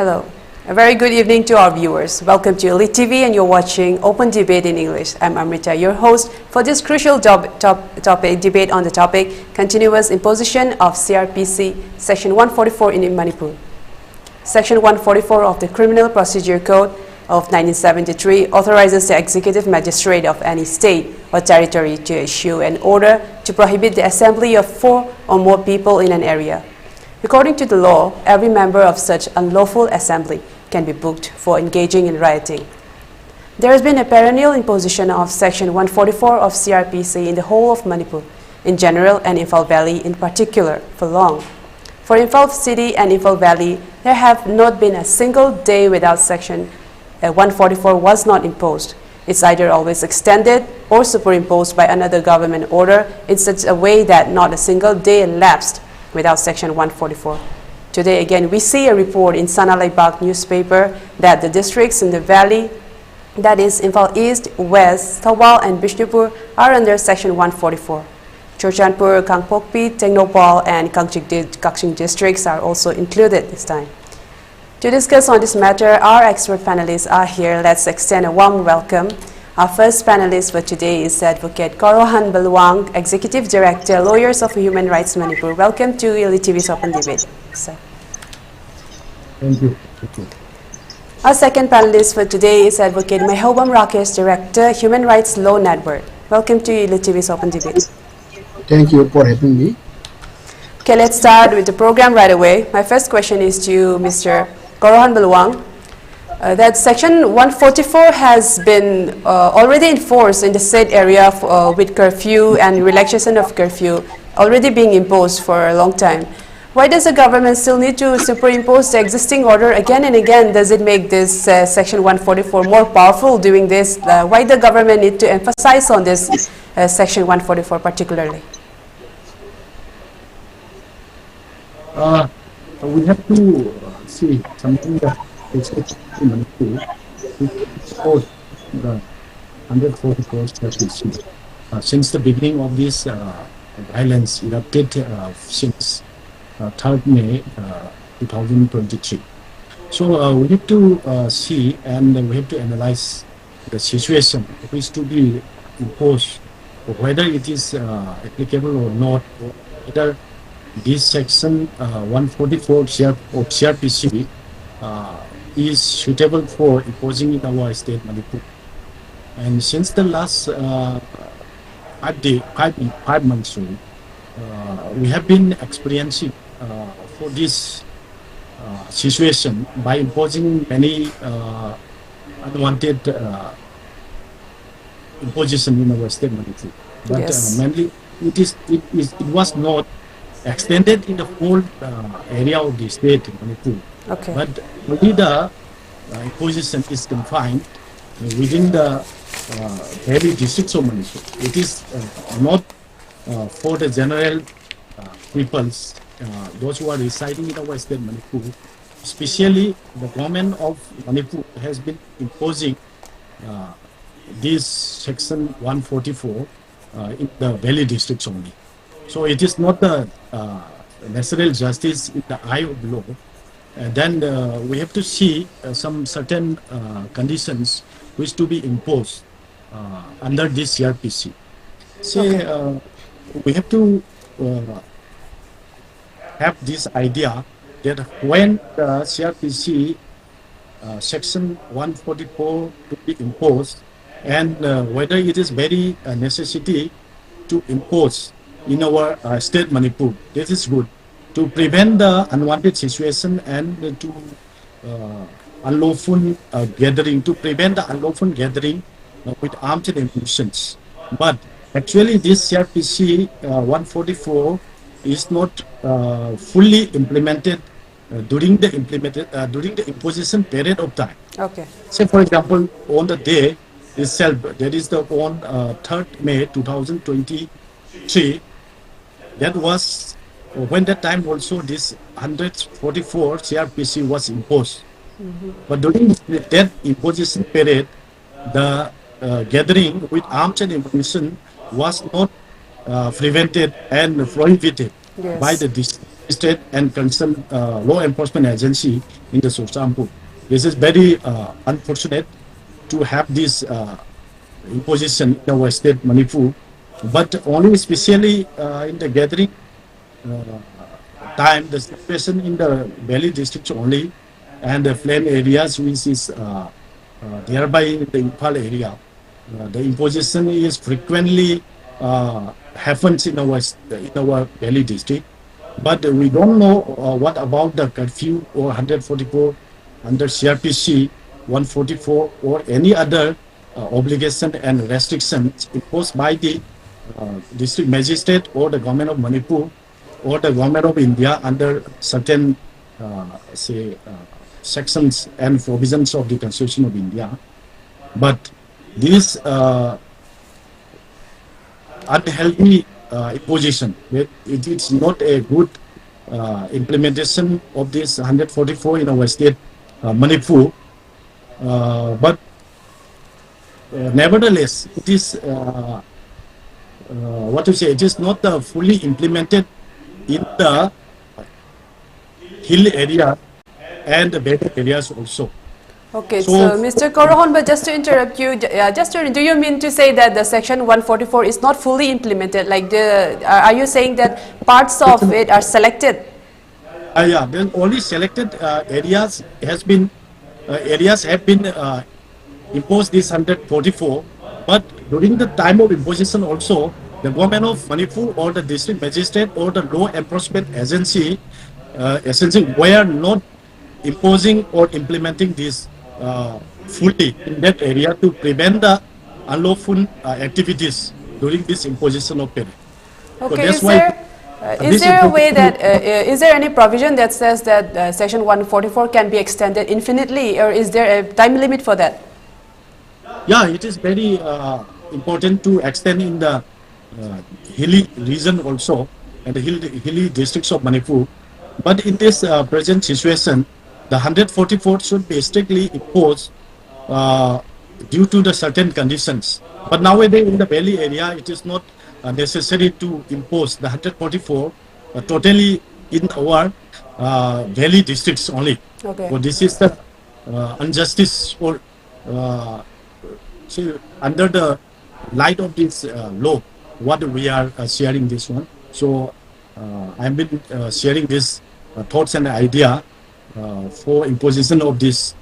Hello. A very good evening to our viewers. Welcome to ELITETV and you're watching Open Debate in English. I'm Amrita, your host for this crucial debate on the topic, Continuous Imposition of CRPC, Section 144 in Manipur. Section 144 of the Criminal Procedure Code of 1973 authorizes the executive magistrate of any state or territory to issue an order to prohibit the assembly of 4 or more people in an area. According to the law, every member of such unlawful assembly can be booked for engaging in rioting. There has been a perennial imposition of Section 144 of CRPC in the whole of Manipur, in general, and Imphal Valley in particular, for long. For Imphal City and Imphal Valley, there have not been a single day without Section 144 was not imposed. It's either always extended or superimposed by another government order in such a way that not a single day elapsed without Section 144. Today again, we see a report in Sanalai Bagh newspaper that the districts in the valley, that is Imphal East, West, Thawal and Bishnupur, are under Section 144. Churchandpur, Kangpokpi, Tengnopal and Kangching districts are also included this time. To discuss on this matter, our expert panelists are here. Let's extend a warm welcome. Our first panelist for today is Advocate Korouhanba Luwang, Executive Director, Lawyers of Human Rights Manipur. Welcome to ELITEV's Open Debate, sir. Thank you. Our second panelist for today is Advocate Meihoubam Rakesh, Director, Human Rights Law Network. Welcome to ELITEV's Open Debate. Thank you for having me. Okay, let's start with the program right away. My first question is to Mr. Korouhanba Luwang. That Section 144 has been already enforced in the state area with curfew and relaxation of curfew already being imposed for a long time. Why does the government still need to superimpose the existing order again and again? Does it make this Section 144 more powerful doing this? Why the government need to emphasize on this Section 144 particularly? We have to see something that is in Manipur, which the 144 CRPC. Since the beginning of this violence erupted since 3rd May 2023. So we have to see and we have to analyze the situation which to be imposed, whether it is applicable or not, or whether this section 144 of CRPC is suitable for imposing in our state Manipur. And since the last 5 months, we have been experiencing for this situation by imposing many unwanted imposition in our state Manipur. But Yes. mainly it was not extended in the whole area of the state in Manipur. Okay. But only the imposition is confined within the heavy districts of Manipur. It is not for the general peoples, those who are residing in our state Manipur. Especially the government of Manipur has been imposing this section 144 in the valley districts only. So it is not the natural justice in the eye of the law. Then we have to see some certain conditions which to be imposed under this CRPC. We have to have this idea that when the CRPC section 144 to be imposed, and whether it is very necessity to impose in our state Manipur, this is good to prevent the unwanted situation and to unlawful gathering, to prevent the unlawful gathering with arms and ammunitions. But actually this CRPC 144 is not fully implemented during the imposition period of time. Okay. Say for example, on the day itself, that is the on 3rd May 2023, that was when that time also this 144 CRPC was imposed. But during that imposition period, the gathering with arms and ammunition was not prevented and prohibited Yes. by the state and concerned law enforcement agency in the Korouhanba. This is very unfortunate to have this imposition in our state Manipur, but only especially in the gathering time, the situation in the valley districts only and the plain areas which is nearby in the Imphal area. The imposition is frequently happens in our valley district, but we don't know what about the curfew or 144 under CRPC 144 or any other obligation and restrictions imposed by the district magistrate or the government of Manipur or the government of India under certain sections and provisions of the Constitution of India. But this unhealthy imposition, it is not a good implementation of this 144 in our state Manipur, but nevertheless it is what to say, it is not fully implemented in the hill area and the better areas also. Okay, so Mr. Korouhanba, just to interrupt you, do you mean to say that the section 144 is not fully implemented? Like, are you saying that parts of it are selected? Yeah, then only selected areas have been imposed this 144, but during the time of imposition also, the government of Manipur or the district magistrate or the law enforcement agency essentially were not imposing or implementing this fully in that area to prevent the unlawful activities during this imposition of period. Okay, so is there a way that, is there any provision that says that section 144 can be extended infinitely, or is there a time limit for that? Yeah, it is very important to extend in the hilly region also and the hilly districts of Manipur. But in this present situation, the 144 should be strictly imposed due to the certain conditions. But nowadays in the valley area, it is not necessary to impose the 144 totally in our valley districts only. Okay. So this is the injustice or under the light of this law, what we are sharing this one. So I've been sharing this thoughts and idea for imposition of this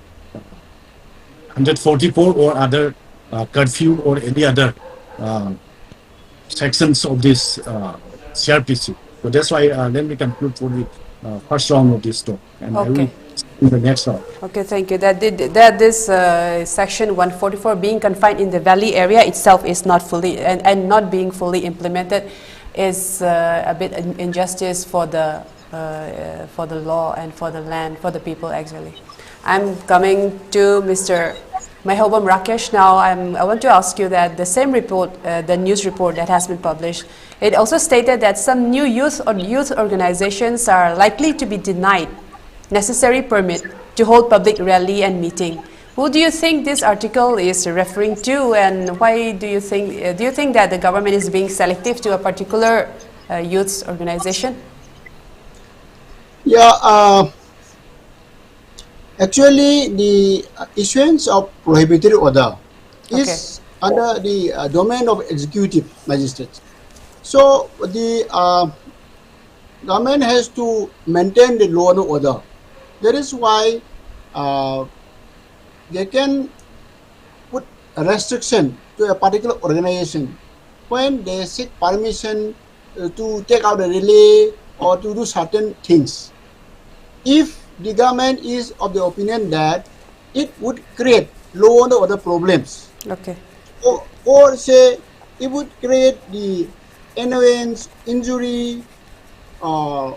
144 or other curfew or any other sections of this CRPC. So that's why let me conclude for the first round of this talk, and I will in the next round. Okay, thank you. That this section 144 being confined in the valley area itself is not fully and not being fully implemented is a bit injustice for the law and for the land, for the people actually. I'm coming to Mr. Meihoubam Rakesh now. I want to ask you that the same report, the news report that has been published, it also stated that some new youth organizations are likely to be denied necessary permit to hold public rally and meeting. Who do you think this article is referring to, and why do you think that the government is being selective to a particular youth organization? Yeah, actually the issuance of prohibitory order is under the domain of executive magistrates. So the government has to maintain the law and order. That is why they can put a restriction to a particular organization when they seek permission to take out a relay or to do certain things. If the government is of the opinion that it would create law and order problems, or say it would create the annoyance, injury, or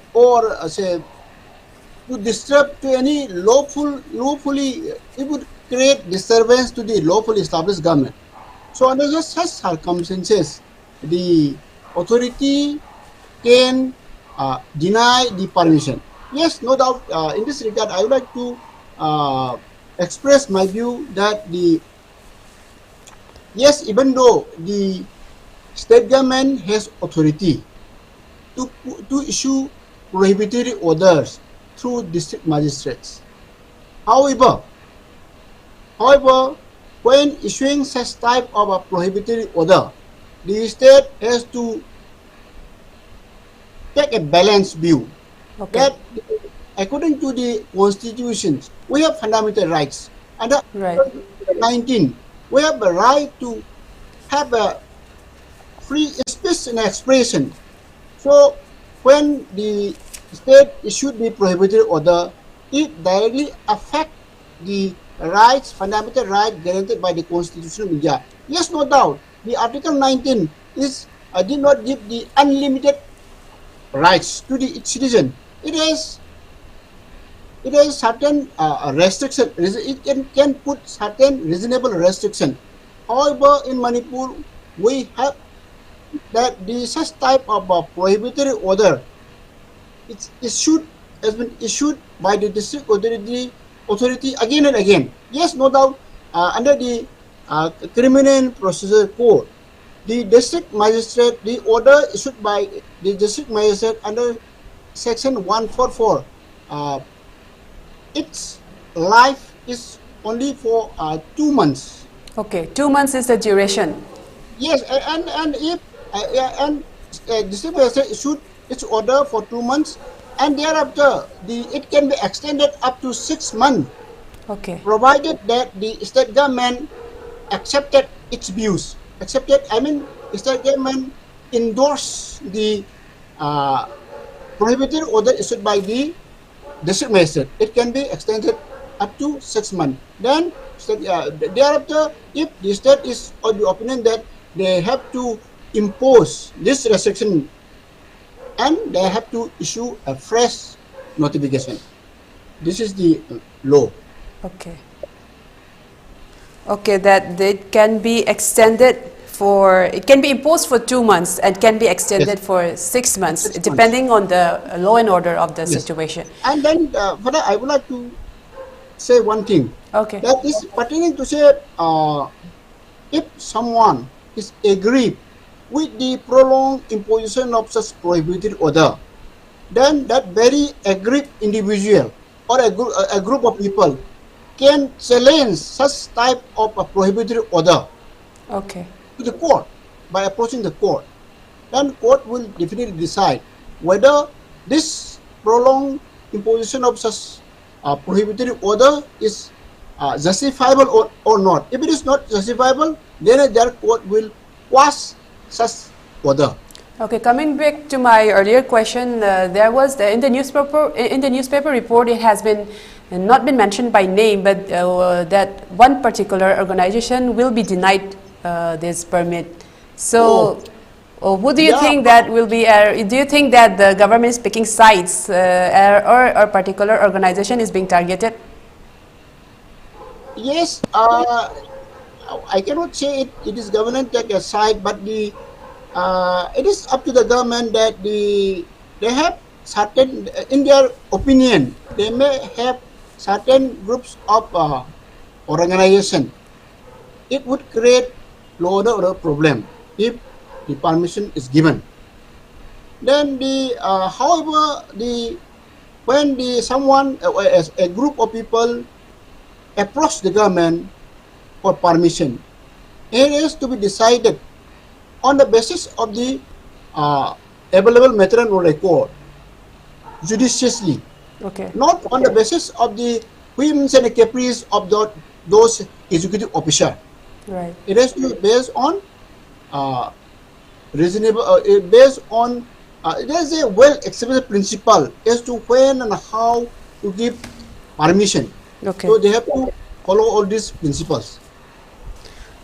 say to disturb to any lawfully, it would create disturbance to the lawfully established government. So under such circumstances, the authority can deny the permission. Yes, no doubt. In this regard, I would like to express my view that yes, even though the state government has authority to issue prohibitory orders through district magistrates. However, when issuing such type of a prohibitory order, the state has to take a balanced view that according to the constitutions, we have fundamental rights. Under Article 19, we have the right to have a free speech and expression. So when the state issued the prohibitory order, it directly affects the rights, fundamental rights guaranteed by the Constitution of India. Yes, no doubt, the Article 19 did not give the unlimited rights to the citizen. It has certain restriction. It can put certain reasonable restriction. However, in Manipur, we have that such type of prohibitory order has been issued by the district authority again and again. Yes, no doubt, under the Criminal Procedure Code, the district magistrate, the order issued by the district magistrate under Section 144, its life is only for 2 months. Okay, 2 months is the duration. Yes, and if district magistrate issued its order for 2 months, and thereafter it can be extended up to 6 months. Okay. Provided that the state government accepted its views. State government endorsed the prohibitory order issued by the district magistrate. It can be extended up to 6 months. Then thereafter, if the state is of the opinion that they have to impose this restriction, and they have to issue a fresh notification. This is the law. Okay. Okay, that it can be extended for, it can be imposed for 2 months and can be extended for 6 months, depending on the law and order of the situation. And then, Father, I would like to say one thing. Okay. That is pertaining to say, if someone is aggrieved with the prolonged imposition of such prohibited order, then that very aggrieved individual or a group of people can challenge such type of a prohibited order to the court by approaching the court. Then court will definitely decide whether this prolonged imposition of such prohibited order is justifiable or not. If it is not justifiable, then their court will quash such order. Okay, coming back to my earlier question, there was in the newspaper report, it has been not been mentioned by name, but that one particular organization will be denied this permit. So, who do you think that will be? Do you think that the government is picking sides, or a particular organization is being targeted? Yes, I cannot say it is government take a side, but it is up to the government that they have certain, in their opinion, they may have certain groups of organization. It would create law and order problem if the permission is given. Then however, when someone, a group of people approach the government for permission, it is to be decided on the basis of the available method and record judiciously, not on the basis of the whims and caprice of those executive officers. Right. It has to be based on reasonable, based on there is a well-accepted principle as to when and how to give permission. So they have to follow all these principles.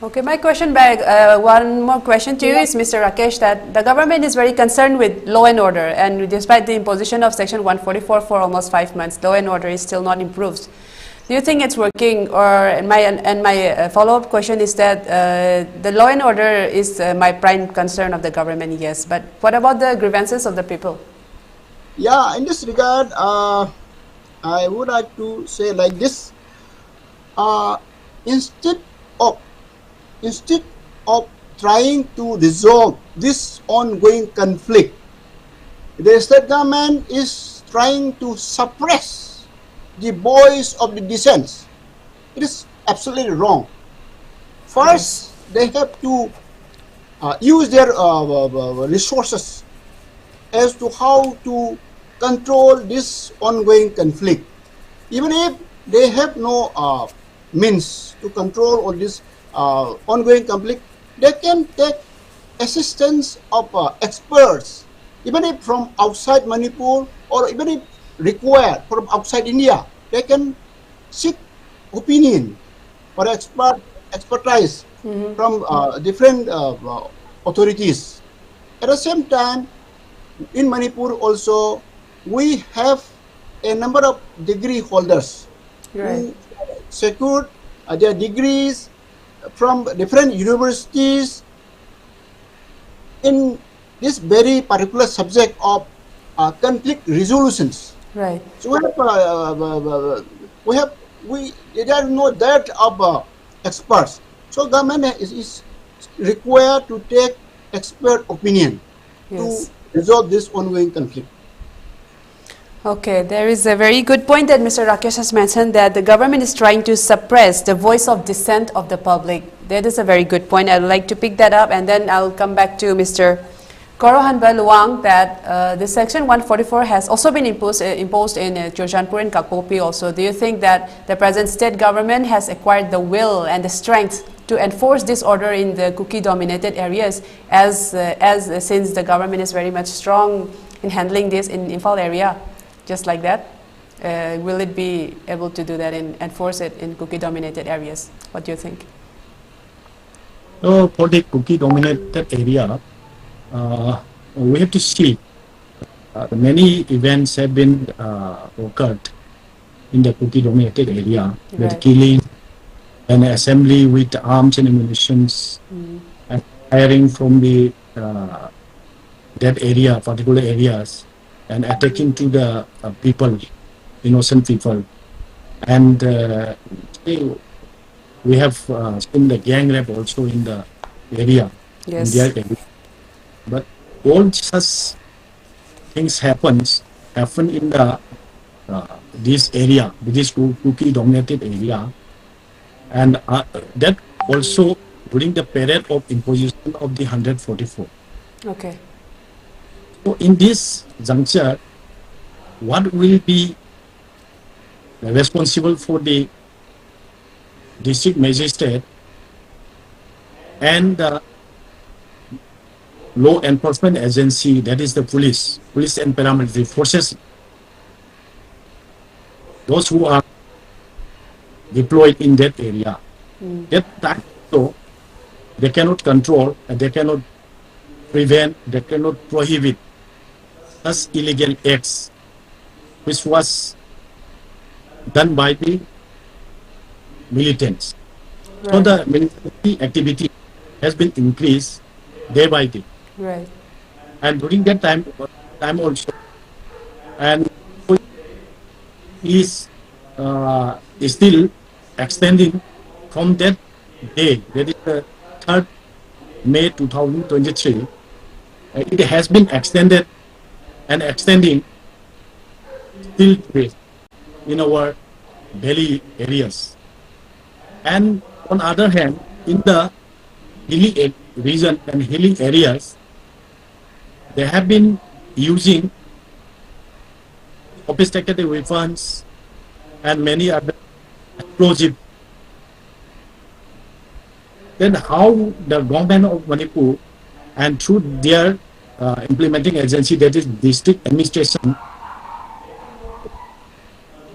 Okay, my question back, one more question to you is, Mr. Rakesh, that the government is very concerned with law and order, and despite the imposition of Section 144 for almost 5 months, law and order is still not improved. Do you think it's working? Or my follow-up question is that the law and order is my prime concern of the government, yes, but what about the grievances of the people? Yeah, in this regard, I would like to say like this: instead of trying to resolve this ongoing conflict the state government is trying to suppress the voice of the dissent. It is absolutely wrong. First, they have to use their resources as to how to control this ongoing conflict. Even if they have no means to control all this ongoing conflict, they can take assistance of experts, even if from outside Manipur or even if required from outside India. They can seek opinion or expertise from different authorities. At the same time, in Manipur also, we have a number of degree holders who secured their degrees from different universities in this very particular subject of conflict resolutions. Right. So there are no dearth of experts. So government is required to take expert opinion to resolve this ongoing conflict. Okay, there is a very good point that Mr. Rakesh has mentioned, that the government is trying to suppress the voice of dissent of the public. That is a very good point. I'd like to pick that up, and then I'll come back to Mr. Korouhanba Luwang, that the Section 144 has also been imposed in Chojanpur and Kakpopi also. Do you think that the present state government has acquired the will and the strength to enforce this order in the Kuki-dominated areas, since the government is very much strong in handling this in Imphal area, just like that? Will it be able to do that and enforce it in Kuki-dominated areas? What do you think? So for the Kuki-dominated area, we have to see many events have been occurred in the Kuki-dominated area, with killing and assembly with arms and ammunitions, and firing from the that area, particular areas, and attacking to the people, innocent people. And we have seen the gang rape also in the area, in their area. But all such things happen in the this area, this Kuki-dominated area, and that also during the period of imposition of the 144. Okay. So in this juncture, what will be responsible for the district magistrate and the law enforcement agency, that is the police and paramilitary forces, those who are deployed in that area. That time, so they cannot control, they cannot prevent, they cannot prohibit such illegal acts, which was done by the militants. So the military activity has been increased day by day. Right. And during that time also, and is still extending from that day, that is the 3rd May 2023. It has been extended and extending still today in our Delhi areas. And on the other hand, in the hilly region and hilly areas, they have been using sophisticated weapons and many other explosive. Then how the government of Manipur and through their implementing agency, that is district administration,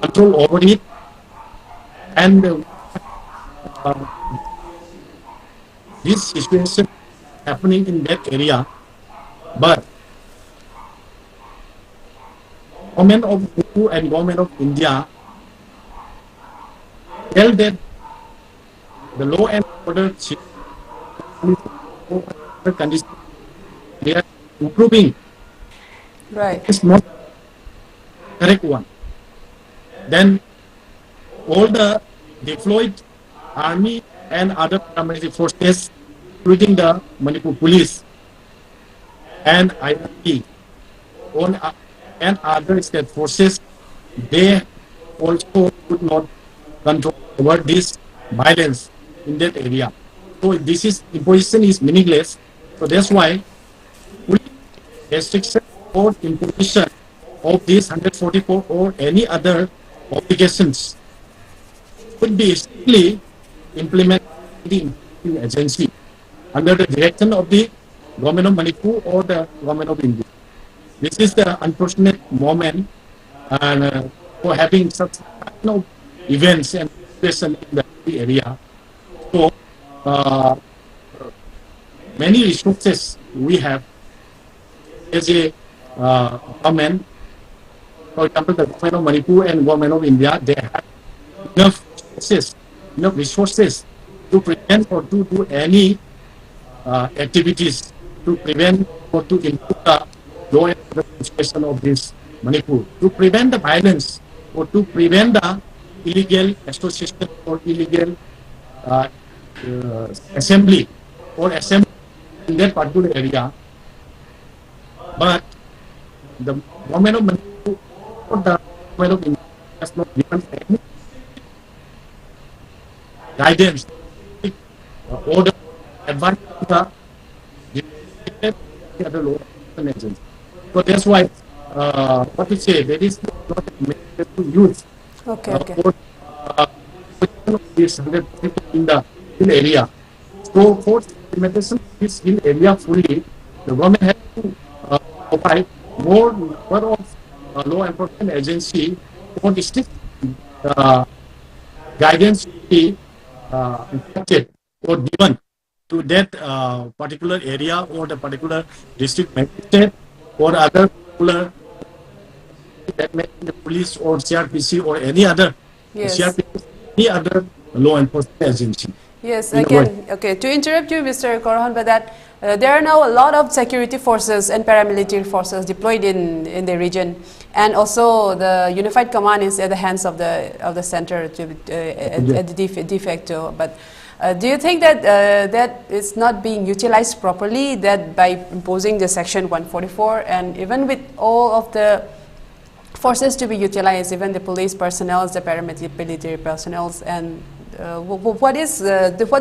control over it, and this situation happening in that area, but government of Manipur and government of India tell that the law and order condition they are improving. Right. It's not correct one. Then all the deployed army and other paramilitary forces, including the Manipur police and IRP, on, and other state forces, they also could not control over this violence in that area. So this is imposition is meaningless. So that's why restriction or imposition of these 144 or any other obligations could be strictly implemented by the implementing agency under the direction of the government of Manipur or the government of India. This is the unfortunate moment and for having such kind of events and situation in the area. So many resources we have as a government. For example, the government of Manipur and government of India, they have enough resources to prevent or to do any activities to prevent or to improve the law and order situation of this Manipur, to prevent the violence or to prevent the illegal association or illegal assembly in that particular area. But the government of Manipur or the government of India has not given any guidance, order, advice to the other law enforcement agencies. So that's why, what to say, there is not to use for this 100 people in the hill area. So for implementation of this hill area fully, the government has to provide more number of law enforcement agency for district guidance to be instructed or given to that particular area or the particular district magistrate or other particular that may be the police or CRPC or any other CRPC, any other law enforcement agency. Yes, again, okay, to interrupt you, Mr. Korouhanba, that there are now a lot of security forces and paramilitary forces deployed in the region, and also the unified command is at the hands of the center at the de facto. But do you think that that is not being utilized properly? That by imposing the Section 144 and even with all of the forces to be utilized, even the police personnel, the paramilitary personnel, and what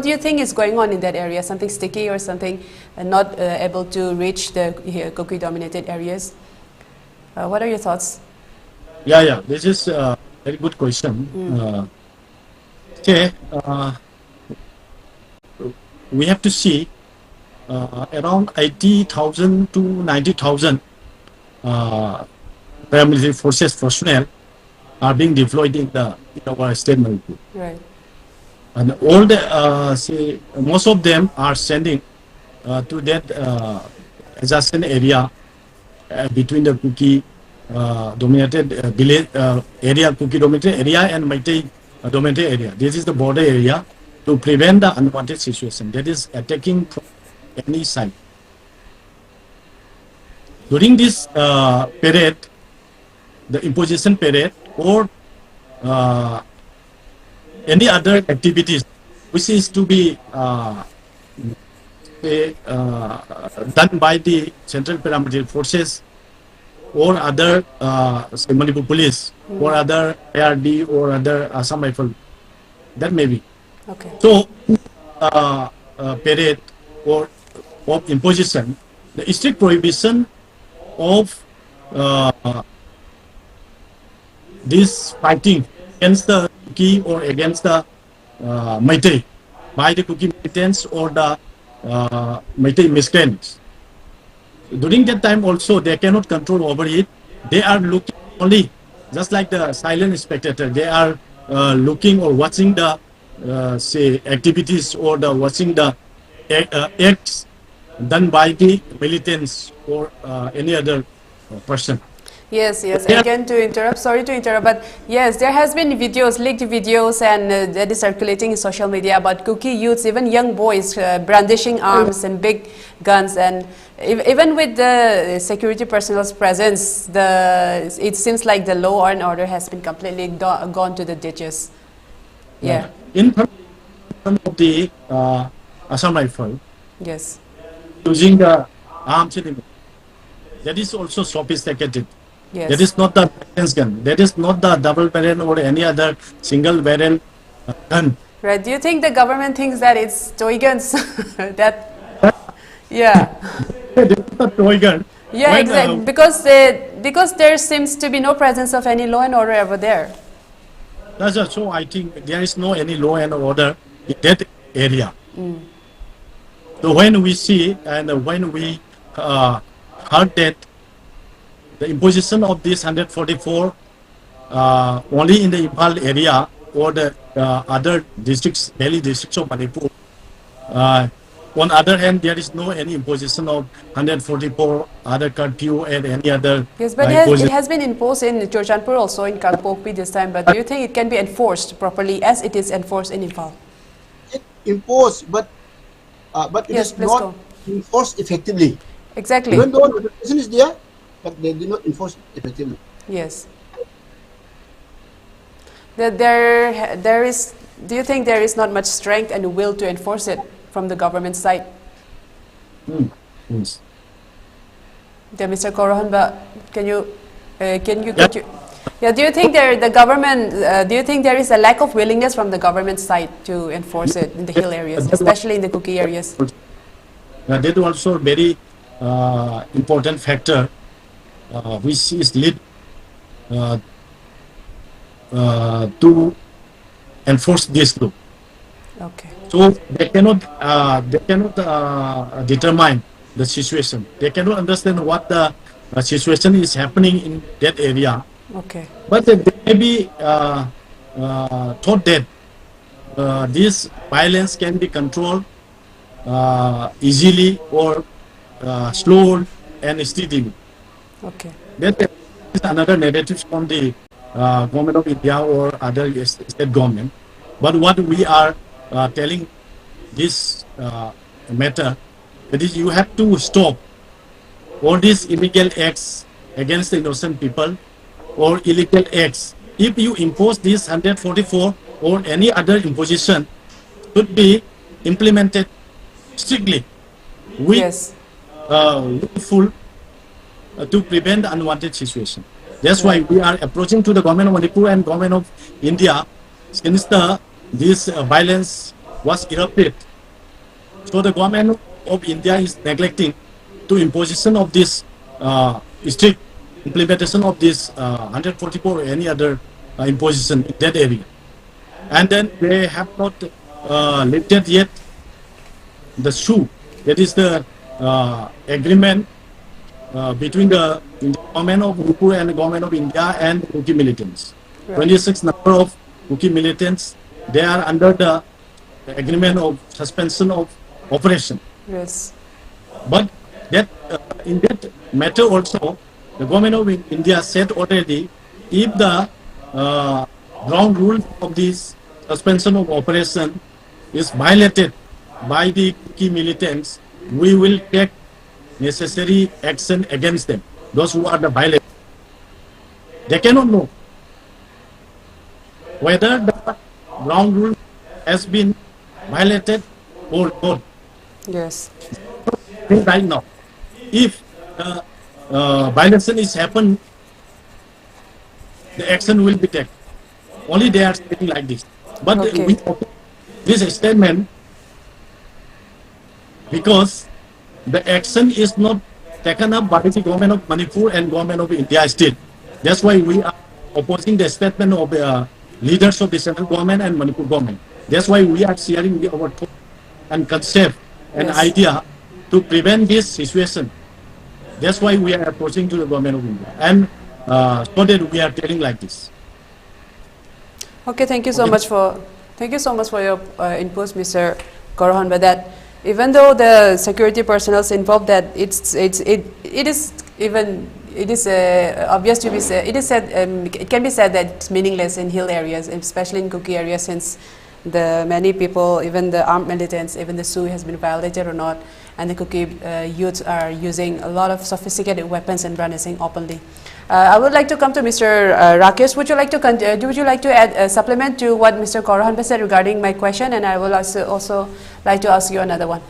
do you think is going on in that area? Something sticky or something not able to reach the Kuki-dominated areas? What are your thoughts? Yeah, this is a very good question. Okay, we have to see around 80,000 to 90,000 paramilitary forces personnel are being deployed in our state Manipur. Right. And all the most of them are sending to that adjacent area between the Kuki dominated village area, Kuki dominated area and Meitei dominated area. This is the border area to prevent the unwanted situation that is attacking from any side. During this period, the imposition period or any other activities which is to be done by the central paramilitary forces or other say Manipur police or other ARD or other Assam Rifle, that may be. Okay. So period or of imposition, the strict prohibition of this fighting against the Kuki or against the Meitei by the Kuki militants or the Meitei miscreants. During that time also they cannot control over it. They are looking only, just like the silent spectator, they are looking or watching the say activities or the watching the acts done by the militants or any other person. Yes, again to interrupt, sorry to interrupt, but yes, there has been videos, leaked videos and that is circulating in social media about Kuki youths, even young boys brandishing arms and big guns, and even with the security personnel's presence, it seems like the law and order has been completely gone to the ditches. Yeah. In terms of the Assam Rifle, yes, using the arms, that is also sophisticated. Yes. That is not the balance gun. That is not the double barrel or any other single barrel gun. Right. Do you think the government thinks that it's toy guns? That, yeah. That is not toy gun. Yeah, When, exactly. Because there seems to be no presence of any law and order over there. That's so I think there is no any law and order in that area. So when we see and when we heard that the imposition of this 144 only in the Impal area or the other districts, Delhi districts of Manipur. On other hand, there is no any imposition of 144 other curfew and any other. Yes, but it has been imposed in Churchandpur also, in Kalpokpi this time. But do you think it can be enforced properly as it is enforced in Impal? It imposed, but it Yes, is let's not go. enforced effectively. Exactly. Even though notification is there, but they did not enforce it effectively. Yes. There is. Do you think there is not much strength and will to enforce it from the government side? Yes. Yeah, Mr. Korouhanba, can you yeah, do you think the government? Do you think there is a lack of willingness from the government side to enforce it in the hill areas, especially in the Kuki areas? That is also very important factor which is lead to enforce this law. Okay. So they cannot determine the situation. They cannot understand what the situation is happening in that area. Okay. But they may be thought that this violence can be controlled easily or slow and steadily. Okay. That is another narrative from the government of India or other state government. But what we are telling this matter, that is you have to stop all these illegal acts against the innocent people or illegal acts. If you impose this 144 or any other imposition, should be implemented strictly with Yes. full to prevent unwanted situation. That's why we are approaching to the government of Manipur and government of India since this violence was erupted. So the government of India is neglecting to imposition of this strict implementation of this 144 or any other imposition in that area. And then they have not lifted yet the shoe. That is the agreement between the government of Manipur and the government of India and Kuki militants. Right. 26 number of Kuki militants, they are under the agreement of suspension of operation. Yes. But that in that matter also, the government of India said already, if the ground rule of this suspension of operation is violated by the Kuki militants, we will take necessary action against them, those who are the violators. They cannot know whether the ground rule has been violated or not. Yes. Right now, if violation is happened, the action will be taken. Only they are saying like this. But Okay. we this statement because the action is not taken up by the government of Manipur and government of India still. That's why we are opposing the statement of the leaders of the central government and Manipur government. That's why we are sharing our thought and concept and Yes. idea to prevent this situation. That's why we are approaching to the government of India and so that we are telling like this. Okay, thank you so much for your inputs, Mr. Korouhanba. That even though the security personnel is involved, that it is obvious to be said. It is said it can be said that it's meaningless in hill areas, especially in Kuki areas, since the many people, even the armed militants, even the SUI has been violated or not, and the Kuki youths are using a lot of sophisticated weapons and brandishing openly. I would like to come to Mr. Rakesh. Would you like to add supplement to what Mr. Korouhanba said regarding my question, and I will also like to ask you another one.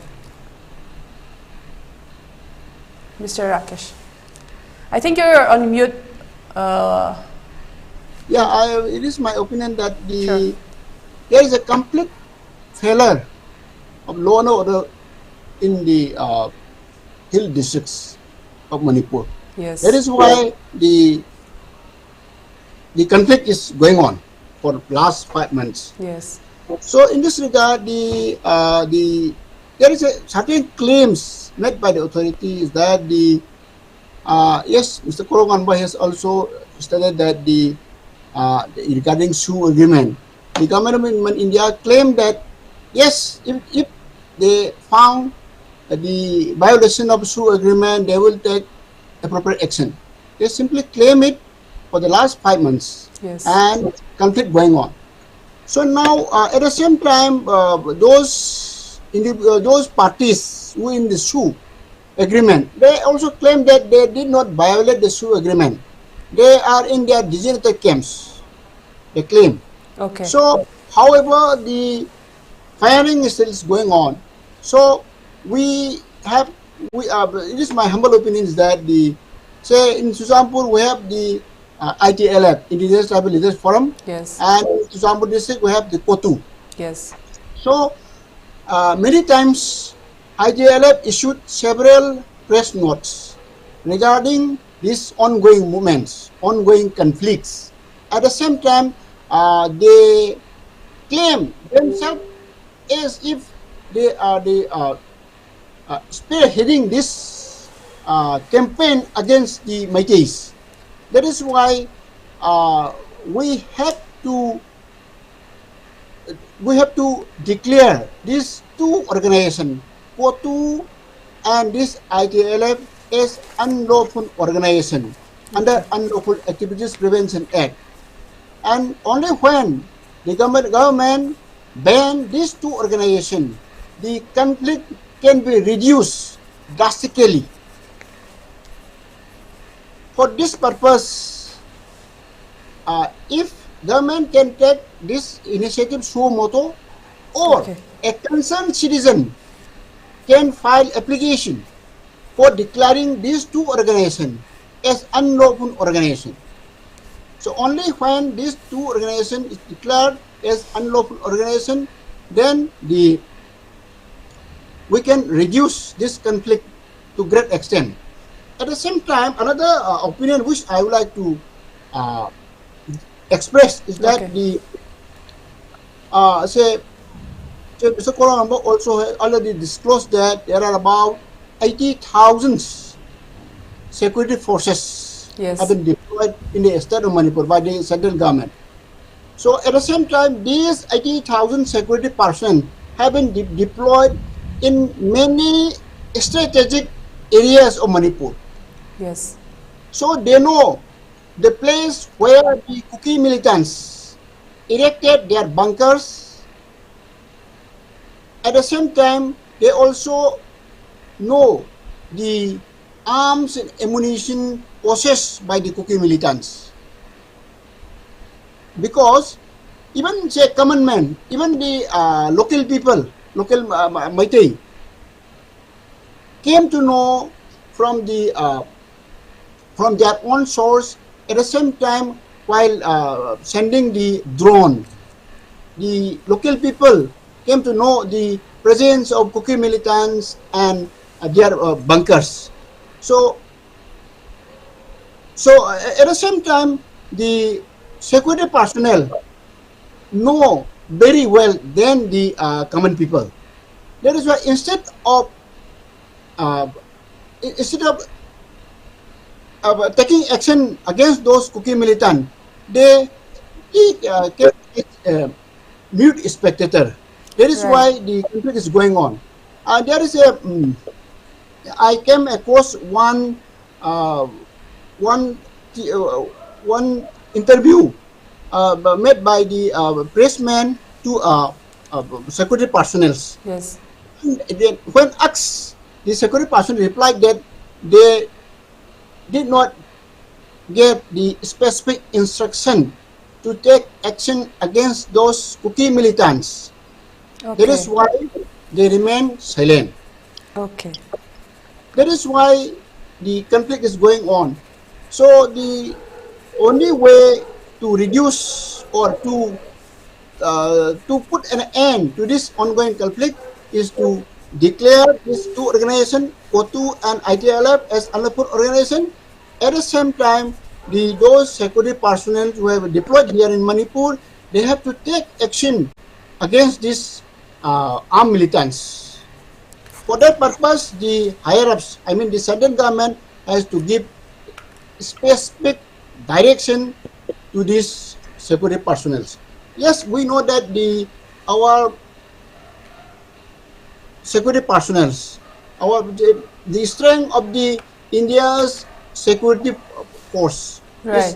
Mr. Rakesh. I think you're on mute. Yeah, it is my opinion that Sure. there is a complete failure of law and order in the hill districts of Manipur. Yes. That is why the conflict is going on for last 5 months. Yes. So in this regard, there is a certain claims made by the authorities that yes, Mr. Korouhanba has also stated that regarding Sioux agreement, the government in India claimed that yes, if they found the violation of Sioux agreement, they will take appropriate action. They simply claim it for the last 5 months, Yes. and conflict going on. So now, at the same time, those parties who in the Sioux agreement, they also claim that they did not violate the Sioux agreement. They are in their designated camps, they claim. Okay. So, however, the firing is still going on. So, it is my humble opinion is that say in Susampur we have the ITLF, Indigenous Tribal Leaders Forum, Yes. and in Susampur district we have the KOTU. Yes. So, many times ITLF issued several press notes regarding these ongoing movements, ongoing conflicts. At the same time, they claim themselves as if they are spearheading this campaign against the Meiteis. That is why we have to declare these two organizations, KOTU and this ITLF, as unlawful organization under Unlawful Activities Prevention Act. And only when the government ban these two organizations, the conflict can be reduced drastically. For this purpose, if government can take this initiative suo motu, or Okay. a concerned citizen can file application for declaring these two organizations as unlawful organization. So only when these two organizations is declared as unlawful organization, then we can reduce this conflict to great extent. At the same time, another opinion which I would like to express is that Okay. Mr. Korouhanba also has already disclosed that there are about 80,000 security forces Yes. have been deployed in the state of Manipur by the central government. So at the same time, these 80,000 security personnel have been deployed in many strategic areas of Manipur. Yes. So they know the place where the Kuki militants erected their bunkers. At the same time, they also know the arms and ammunition possessed by the Kuki militants. Because even say common men, even the local people, local Meitei, came to know from from their own source. At the same time, while sending the drone, the local people came to know the presence of Kuki militants and their bunkers. So at the same time, the security personnel know very well than the common people. That is why instead of taking action against those Kuki militants, they kept mute spectator. That is Right. why the conflict is going on. There is I came across one interview made by the pressman to security personnel. Yes. Then when asked, the security personnel replied that they did not get the specific instruction to take action against those Kuki militants. Okay. That is why they remain silent. Okay. That is why the conflict is going on. So the only way to reduce or to put an end to this ongoing conflict is to declare these two organizations, KOTU and ITLF, as unlawful organization. At the same time, those security personnel who have deployed here in Manipur, they have to take action against these armed militants. For that purpose, the higher-ups, I mean the central government, has to give specific direction to these security personnel. Yes, we know that our security personnel, the strength of the India's security force is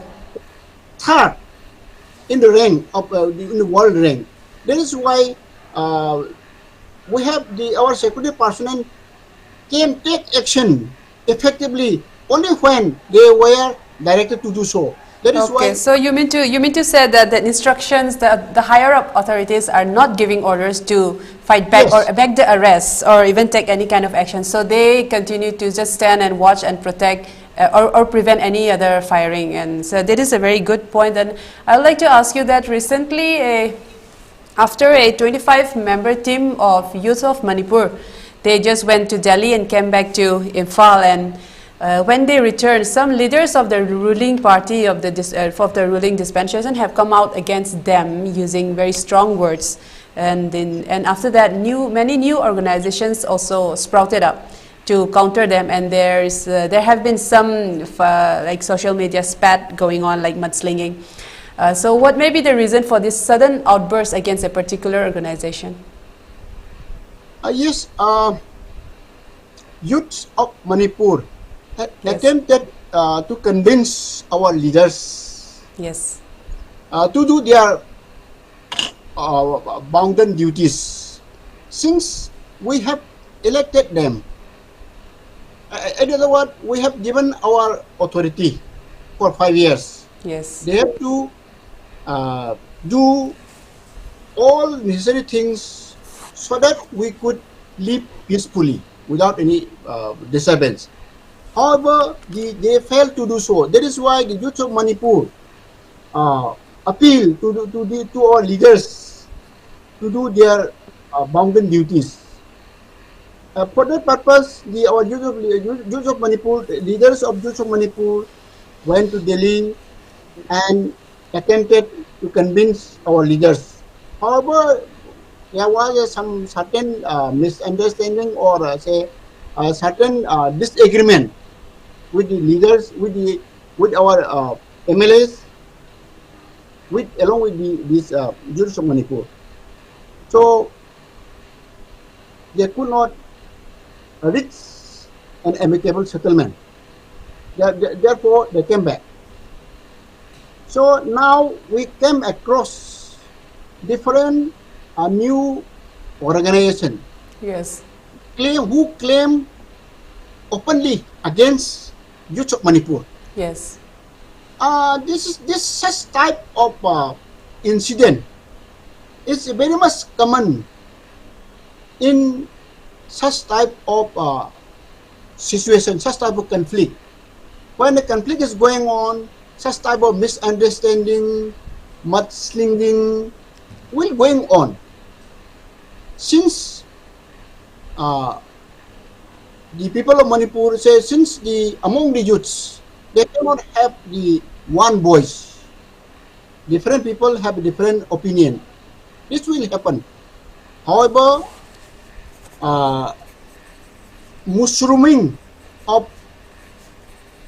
third in the rank of in the world rank. That is why we have our security personnel can take action effectively only when they were directed to do so. That is why. So you mean to say that the instructions, the higher up authorities are not giving orders to fight back, yes, or back the arrests or even take any kind of action. So they continue to just stand and watch and protect or prevent any other firing. And so that is a very good point. And I would like to ask you that recently, after a 25-member team of youth of Manipur, they just went to Delhi and came back to Imphal, and when they returned, some leaders of the ruling party of the ruling dispensation have come out against them using very strong words, and after that, many new organizations also sprouted up to counter them, and there have been some like social media spat going on, like mudslinging. So what may be the reason for this sudden outburst against a particular organization? Yes, youths of Manipur attempted to convince our leaders, yes, to do their bounden duties. Since we have elected them, in other words, we have given our authority for 5 years. Yes, they have to do all necessary things so that we could live peacefully without any disturbance. However, they failed to do so. That is why the youth of Manipur appeal to our leaders to do their bounden duties. For that purpose, our youth of Manipur, leaders of youth of Manipur, went to Delhi and attempted to convince our leaders. However, there was some certain misunderstanding or say certain disagreement with the leaders, with our MLAs, along with these youths of Manipur. So they could not reach an amicable settlement. Therefore, they came back. So now we came across different new organization. yes, Who claim openly against youth of Manipur. yes, This such type of incident is very much common in such type of situation, such type of conflict. When the conflict is going on, such type of misunderstanding, mudslinging will going on. Since the people of Manipur say, since among the youths, they cannot have the one voice. Different people have different opinion. This will happen. However, mushrooming of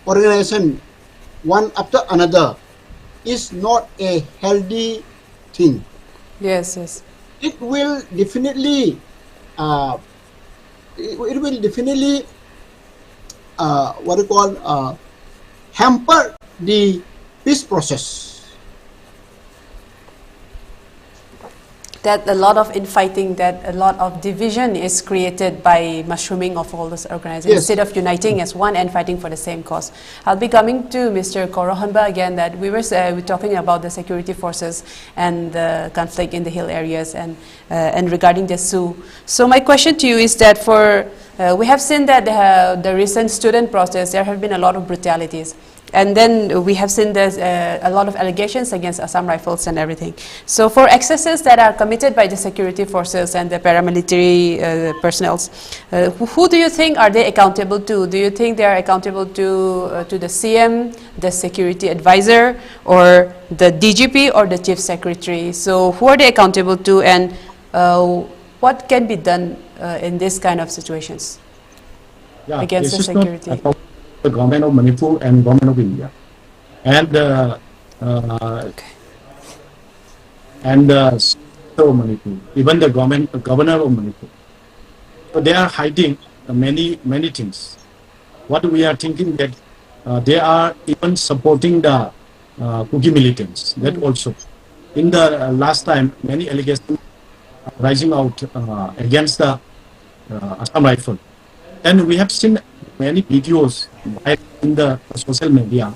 organization one after another is not a healthy thing. yes, yes. It will definitely what you call hamper the peace process. That a lot of infighting, that a lot of division is created by mushrooming of all those organizations, Yes. instead of uniting as one and fighting for the same cause. I'll be coming to Mr. Korouhanba again, that we were talking about the security forces and the conflict in the hill areas and regarding the Sioux. So my question to you is that for We have seen that the recent student process, there have been a lot of brutalities. And then we have seen there's a lot of allegations against Assam Rifles and everything. So for excesses that are committed by the security forces and the paramilitary personnel, who do you think are they accountable to? Do you think they are accountable to the CM, the security advisor, or the DGP, or the chief secretary? So who are they accountable to, and what can be done in this kind of situations against the security? The government of Manipur and government of India, and so Manipur, even the governor of Manipur. So they are hiding many things. What we are thinking that they are even supporting the Kuki militants. That also, in the last time, many allegations rising out against the Assam Rifle, and we have seen many videos in the social media.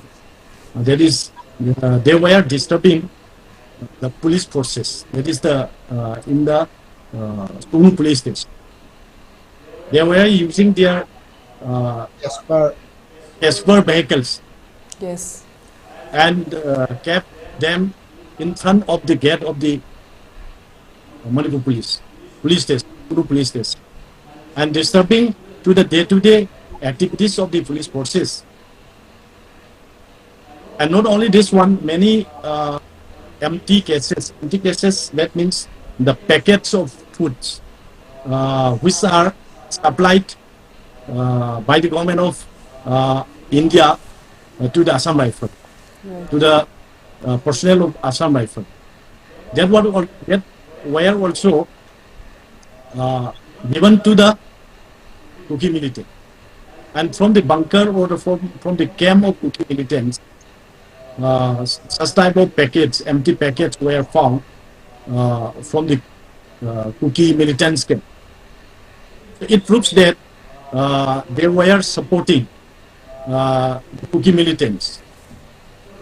That is, they were disturbing the police forces. That is in the Sung police station. They were using their Esper vehicles. Yes. And kept them in front of the gate of the Manipur police station, Guru police station, and disturbing to the day-to-day activities of the police forces. And not only this one, many empty cases. Empty cases, that means the packets of foods which are supplied by the government of India to the Assam Rifle, to the personnel of Assam Rifle. That were also given to the Kuki militant. And from the bunker or from the camp of Kuki militants, such type of packets, empty packets were found from the Kuki militants camp. It proves that they were supporting Kuki militants.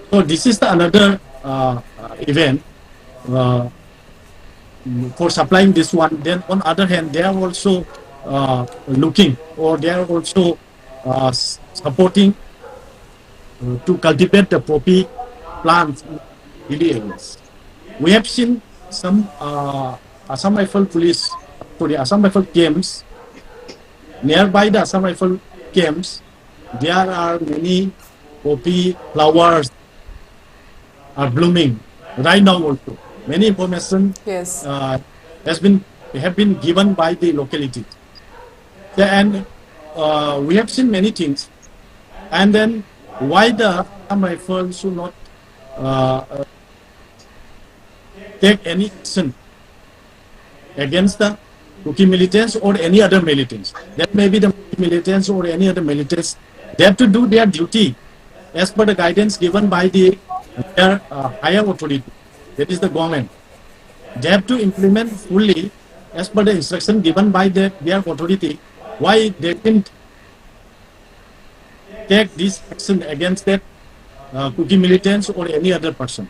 So this is another event for supplying this one. Then on other hand, they are also looking, or they are also supporting to cultivate the poppy plants in hilly areas. We have seen some Assam Rifle police, Assam Rifle camps. Nearby the Assam Rifle camps, there are many poppy flowers are blooming right now also. Many information Yes. have been given by the locality. And we have seen many things. And then why the Assam Rifle should not take any action against the Kuki militants or any other militants. That may be the militants or any other militants. They have to do their duty as per the guidance given by their higher authority. That is the government. They have to implement fully as per the instruction given by their authority. Why they didn't take this action against that Kuki militants or any other person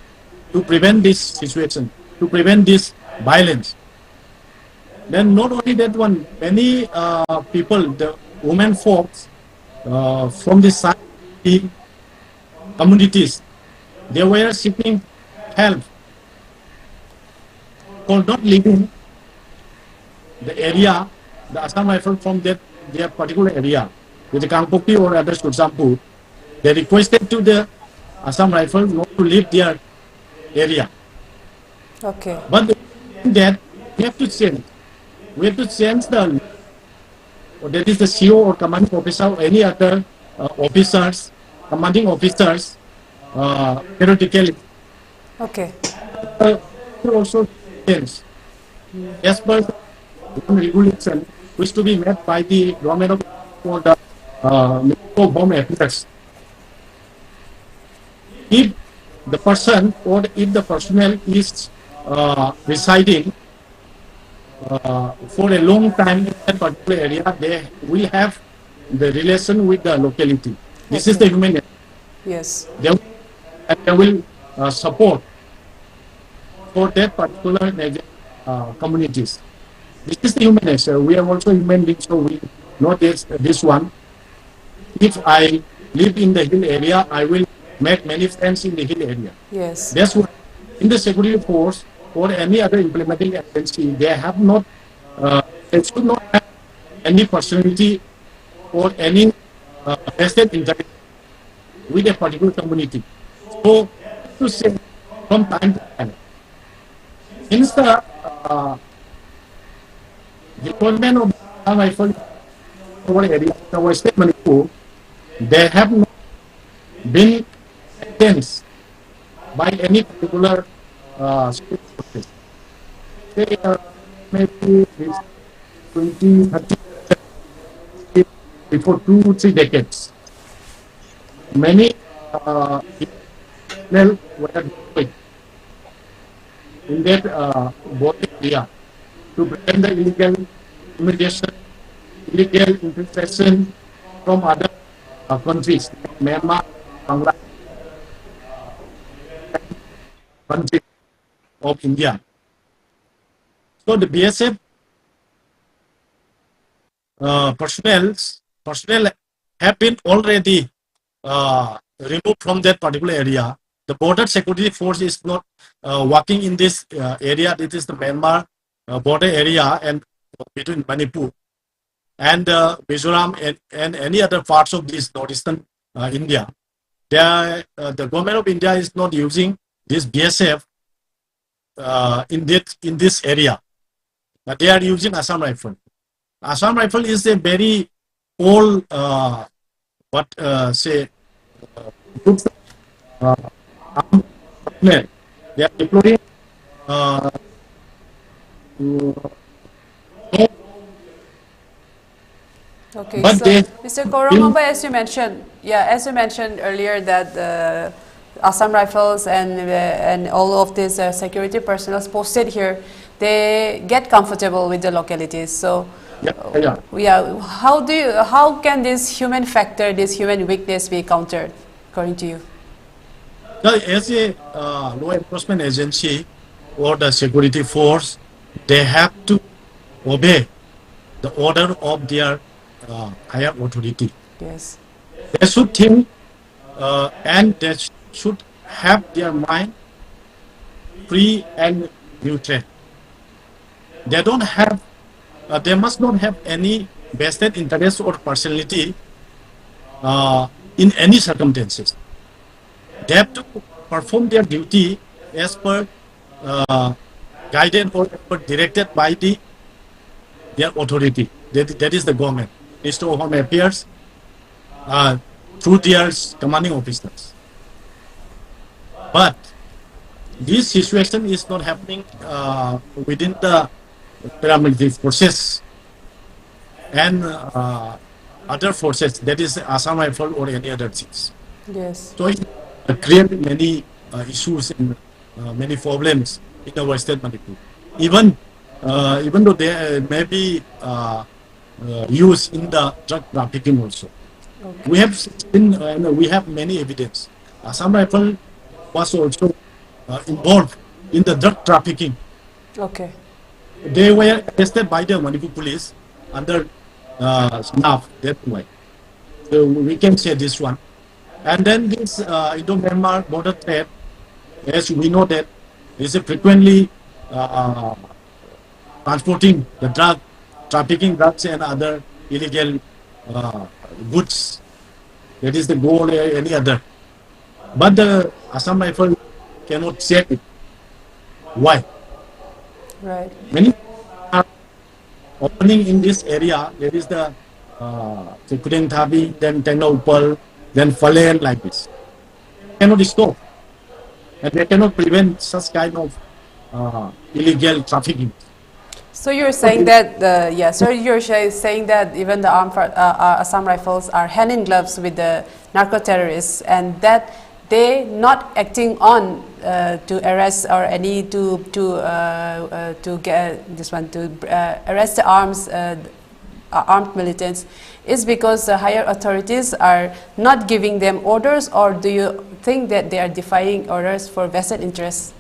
to prevent this situation, to prevent this violence. Then not only that one, many people, the women folks from the side communities, they were seeking help for not leaving the area, the Assam Rifle from their particular area, with the Kangpopi or other Sursampu. They requested to the Assam Rifle not to leave their area. Okay. But that we have to change. We have to change the, or that is the CO or commanding officer or any other officers, commanding officers, periodically. Okay. Also change. As per the regulation, which to be met by the government of for the Home Affairs. If the person or if the personnel is residing for a long time in that particular area, they will have the relation with the locality. This is the human nature. Yes. They will support for that particular communities. This is the human nature. We are also human beings, so we not this one. If I live in the hill area, I will make many friends in the hill area. Yes. That's what in the security force or any other implementing agency, they have not, they should not have any personality or any vested interest with a particular community. So, to say from time to time, since the deployment of the rifle in our area, in our state Manipur, they have not been against by any particular state forces. They are maybe 20, 30, before 2-3 decades. Many people were deployed in that border area to prevent the illegal immigration, illegal infiltration from other countries like Myanmar, Bangladesh, countries of India. So the BSF personnel have been already removed from that particular area. The border security force is not working in this area. It is the Myanmar border area and between Manipur and Mizoram and any other parts of this northeastern India. The government of India is not using this BSF in this area. They are using Assam Rifle. Assam Rifle is a very old, good armed personnel. They are deploying Okay, but so they Mr. Korouhanba, as you mentioned earlier that the Assam Rifles and all of these security personnel posted here, they get comfortable with the localities. So, how can this human factor, this human weakness be countered, according to you? As a law enforcement agency or the security force, they have to obey the order of their higher authority. Yes. They should think and they should have their mind free and neutral. They don't have, they must not have any vested interest or personality in any circumstances. They have to perform their duty as per guided or directed by their authority. That is the government. Mr. Home Affairs through their commanding officers. But this situation is not happening within the paramilitary forces and other forces, that is Assam Rifle or any other things. Yes. So it creates many issues and many problems in our state Manipur. Even though they may be used in the drug trafficking also. Okay. We have seen, we have many evidence. Assam Rifle was also involved in the drug trafficking. Okay. They were arrested by the Manipur police under SNAF, that way. So we can say this one. And then this Indo-Myanmar border threat, as we know that is frequently transporting the drug, trafficking drugs and other illegal goods. That is the goal, any other. But the Assam Rifle cannot say it. Why? Right. Many are opening in this area. There is the Kudeng Thabi, then Tengaupal, then Falen, like this. They cannot stop. And they cannot prevent such kind of illegal trafficking. So you're saying that, so you're saying that even the Assam Rifles are hand in gloves with the narco-terrorists, and that they not acting on to arrest or any to get this one to arrest the armed militants is because the higher authorities are not giving them orders, or do you think that they are defying orders for vested interests?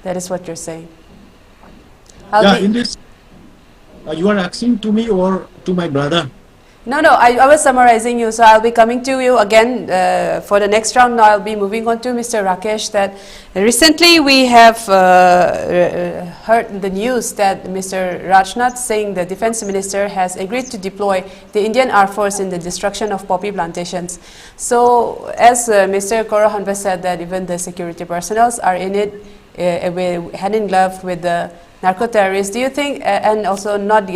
That is what you're saying. Yeah, in this, You are asking to me or to my brother? No, I was summarizing you, so I'll be coming to you again for the next round. Now I'll be moving on to Mr. Rakesh. That recently we have heard the news that Mr. Rajnath Singh, the defense minister, has agreed to deploy the Indian Air Force in the destruction of poppy plantations. So as Mr. Korouhanba said, that even the security personnel are in it, hand in glove with the narco-terrorists. Do you think, and also not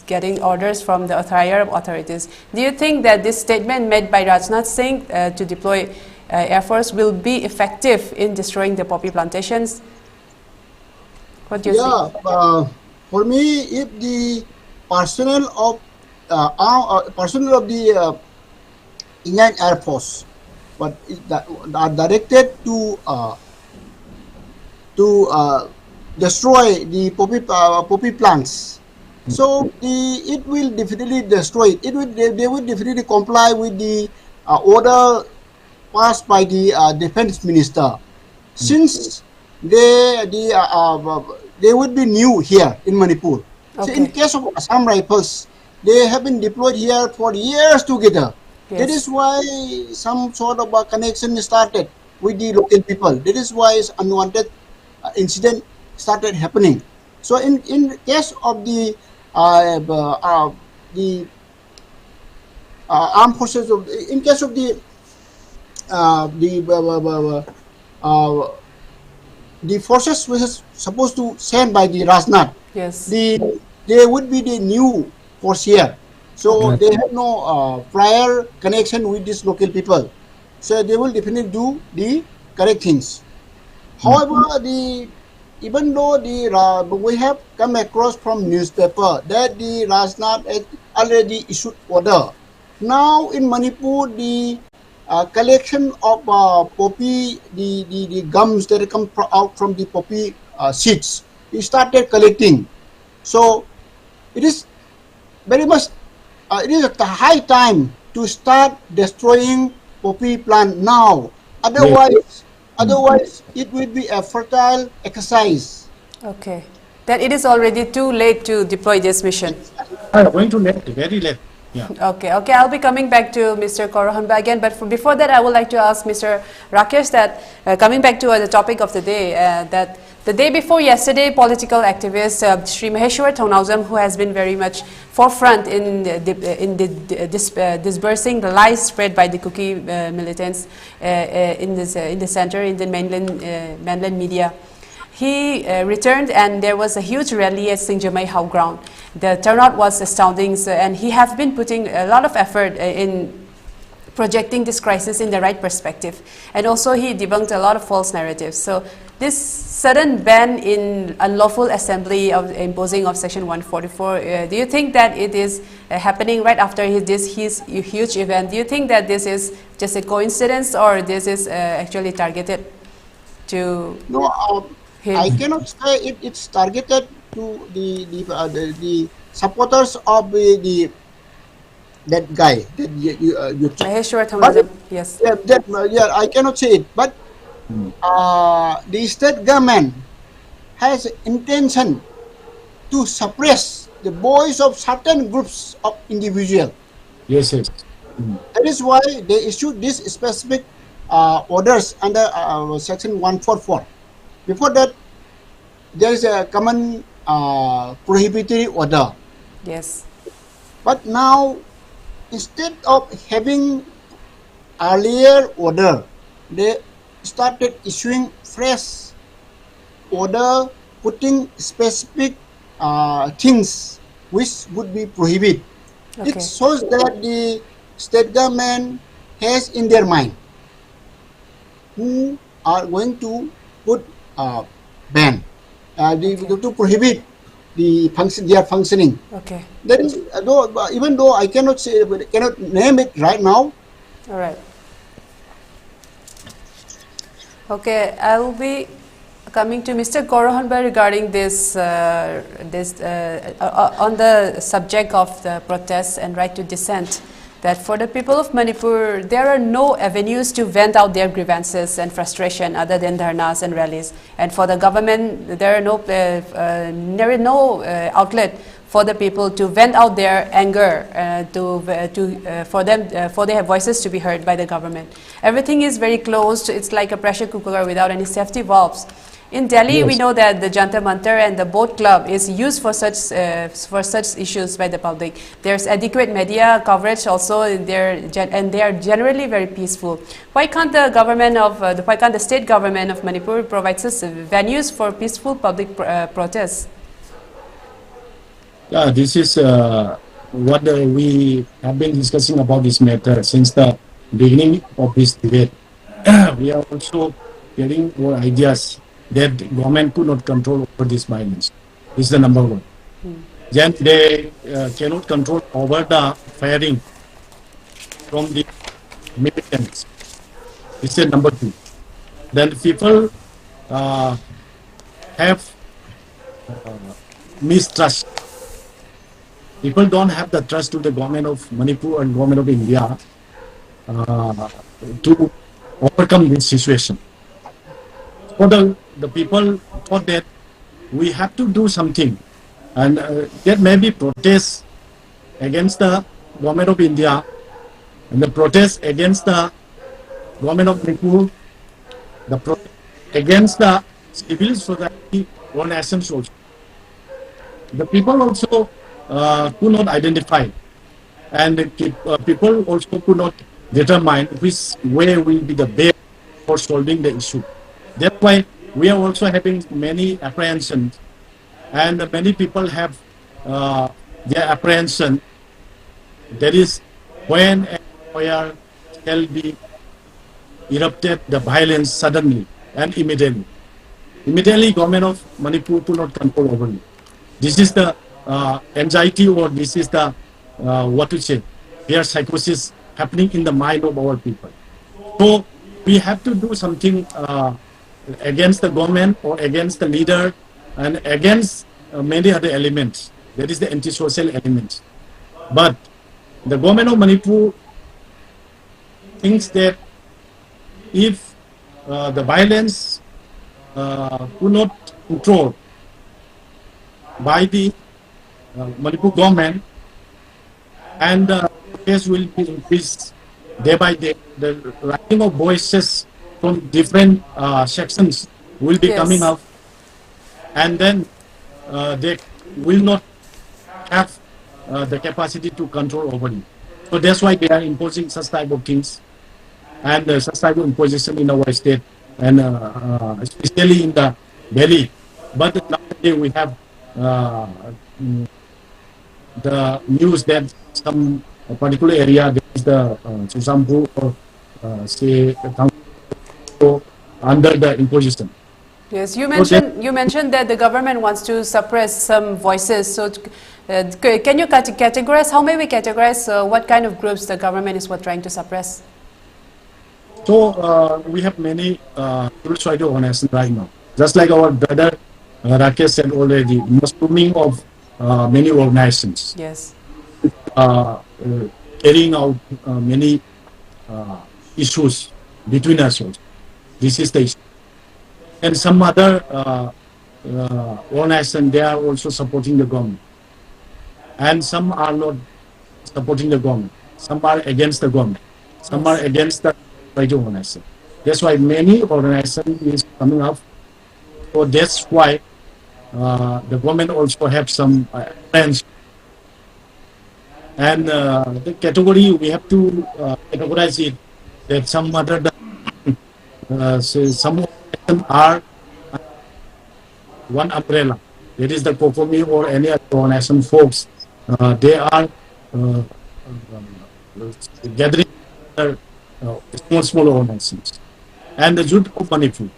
getting orders from the higher authorities, do you think that this statement made by Rajnath Singh to deploy Air Force will be effective in destroying the poppy plantations? What do you think? For me, if the personnel of the Indian Air Force are directed to destroy the poppy plants, so it will definitely destroy it. They will definitely comply with the order passed by the defense minister, since they would be new here in Manipur. So in case of Assam Rifles, they have been deployed here for years together. Yes. That is why some sort of a connection started with the local people. That is why unwanted incident started happening. So in case of the armed forces of, in case of the forces which is supposed to send by the Rajnath, yes, they would be the new force here. So they have no prior connection with these local people. So they will definitely do the correct things. However, even though we have come across from newspaper that the Rajnath has already issued order. Now in Manipur, the collection of poppy, the gums that come out from the poppy seeds, he started collecting. So it is very much, it is at the high time to start destroying poppy plant now. Otherwise, it will be a fertile exercise. Okay. That it is already too late to deploy this mission. Going to late, very late. Yeah. Okay. I'll be coming back to Mr. Korouhanba again, but before that, I would like to ask Mr. Rakesh that coming back to the topic of the day, that the day before yesterday, political activist Sri Meihoubam Rakesh, who has been very much forefront in dispersing the lies spread by the Kuki militants in the center, in the mainland media. He returned, and there was a huge rally at Singjamai Hau ground. The turnout was astounding, and he has been putting a lot of effort in projecting this crisis in the right perspective. And also he debunked a lot of false narratives. So this sudden ban in unlawful assembly of imposing of Section 144, do you think that it is happening right after his huge event? Do you think that this is just a coincidence, or this is actually targeted to... No, I cannot say it's targeted to the supporters of that guy that you yes. Yeah, I cannot say it, but the state government has intention to suppress the voice of certain groups of individuals. Yes. That is why they issued these specific orders under Section 144. Before that, there is a common prohibitory order. Yes. But now, instead of having earlier order, they started issuing fresh order, putting specific things which would be prohibited. Okay. It shows that the state government has in their mind who are going to put ban, to prohibit their functioning. Okay. That is, even though I cannot say, cannot name it right now. All right. Okay, I will be coming to Mr. Korouhanba regarding this, on the subject of the protests and right to dissent. That for the people of Manipur, there are no avenues to vent out their grievances and frustration other than dharnas and rallies. And for the government, there is no outlet for the people to vent out their anger, for their voices to be heard by the government. Everything is very closed. It's like a pressure cooker without any safety valves. In Delhi, we know that the Jantar Mantar and the Boat Club is used for such issues by the public. There's adequate media coverage also, and they are generally very peaceful. Why can't the why can't the state government of Manipur provide such venues for peaceful public protests? Yeah, this is what we have been discussing about this matter since the beginning of this debate. We are also getting more ideas that government could not control over this violence. This is the number one. Then they cannot control over the firing from the militants. This is the number two. Then people have mistrust. People don't have the trust to the government of Manipur and government of India to overcome this situation. So the people thought that we have to do something, and there may be protests against the government of India and the protests against the government of Manipur, the protest against the civil society organizations also. The people also could not identify, and people also could not determine which way will be the best for solving the issue. That's why we are also having many apprehensions, and many people have their apprehension. That is when and where shall be erupted the violence suddenly and immediately. Immediately, government of Manipur could not control over it. This is the anxiety, or this is the what to say, fear psychosis happening in the mind of our people. So we have to do something against the government or against the leader and against many other elements. That is the anti-social elements. But the government of Manipur thinks that if the violence could not control by the Manipur government, and the case will be increased day by day, the rising of voices from different sections will be coming up, and then they will not have the capacity to control over it. So that's why they are imposing such type of things, and such type of imposition in our state, and especially in the Delhi. But nowadays we have the news that some particular area, there is the Susampu or say under the imposition. Yes, you mentioned that the government wants to suppress some voices. So, can you categorize? How may we categorize what kind of groups the government is trying to suppress? So we have many civil society organizations right now. Just like our brother Rakesh said already, mushrooming of many organizations. Yes. Carrying out many issues between us also. This is the issue. And some other organizations, they are also supporting the government. And some are not supporting the government. Some are against the government. Some are against the right organization. That's why many organizations is coming up. So that's why the government also have some plans. And the category, we have to categorize it that some other say some are one umbrella. That is the COCOMI or any other organization folks. They are gathering small organizations. And the Youth of Manipur